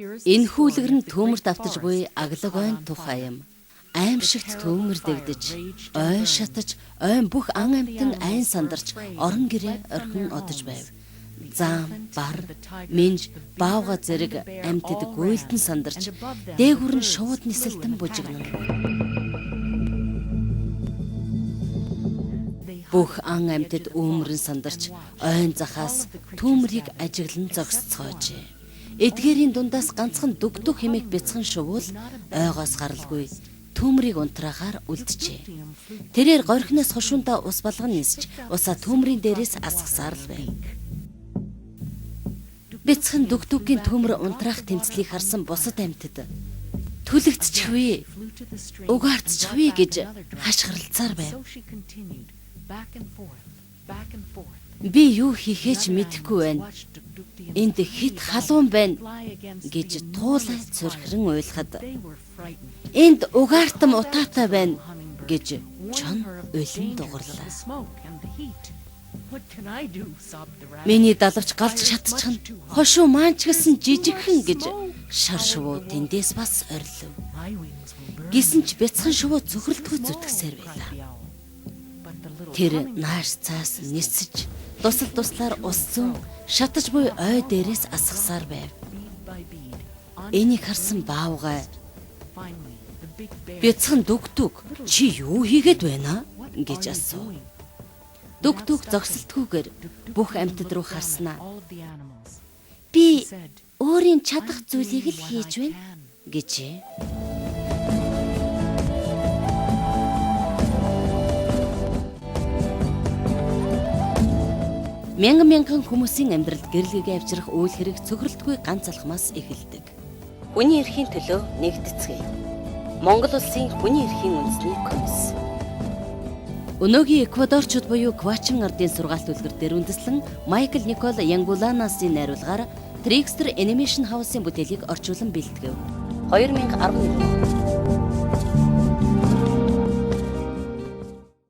Энэ хүлэгэр нь төмөр давтаж буй аглаг ойн тухай юм. Аимшигт төмөр дэгдэж, ой шатаж, ойн бүх ан амьтан айн сандарч, орон гэрээ орхин одож байв. Зам, бар, минж, баавга зэрэг амьтад гуйлтан сандарч, дээгүр нь шууд нисэлтэн бужигнав. Бүх ан амьтад үүмрэн сандарч, ойн захаас төмрийг ажиглан зогсцоожээ. Эдгээрийн дундаас ганцхан дүгдүг хэмээх бяцхан шувуул ойгоос гаралгүй төмрийг унтраагаар үлджээ. Тэрээр горхиноос хошуундаа ус балган нисч, усаа төмрийн дээрээс асгасаар л байв. Бяцхан дүгдүгийн төмөр унтраах тэмцлийг харсан бусад амьтад түлэгдчихвээ, угаардчихвээ гэж хашгиралцаар байв. Би юу хийхээ ч мэдэхгүй байна. Энд хит халуун байна гэж туулай цөрхрэн уйлахад энд угаартам утаатай байна гэж чон улин дугарлаа. Миний далавч галж шатчихна. Хошуу маанч гэсэн жижигхэн гэж шар шувуу тэндээс бас орилв. Гисэн ч бяцхан шувуу цөхрөлтгүй зүтгэсээр байлаа. Тэр нааш цаас нисэж туслаар ус зүүн шатаж буй ой дээрээс асгасаар байв. Энийг харсан баавгай бяцхан дүгдүг чи юу хийгээд байна гэж асуув. Дүгдүг зогсолтгүйгээр бүх амьтад руу харснаа. Би өөрийн чадах зүйлийг л хийж байна гэжээ. Мянган хүмүүсийн амьдралд гэрэлгээ авчрах үйл хэрэг цөхрөлтгүй ганц алхмаас эхэлдэг. Хүний эрхийн төлөө нэгдэцгээе. Монгол улсын хүний эрхийн үндэсний комисс. Өнөөгийн Эквадорчууд буюу Квачин ардын сургаалт үлгэр дээр үндэслэн Майкл Никол Янгуланасын найруулгаар Trickster Animation House-ын бүтээлийг орчуулан бэлтгэв. 2011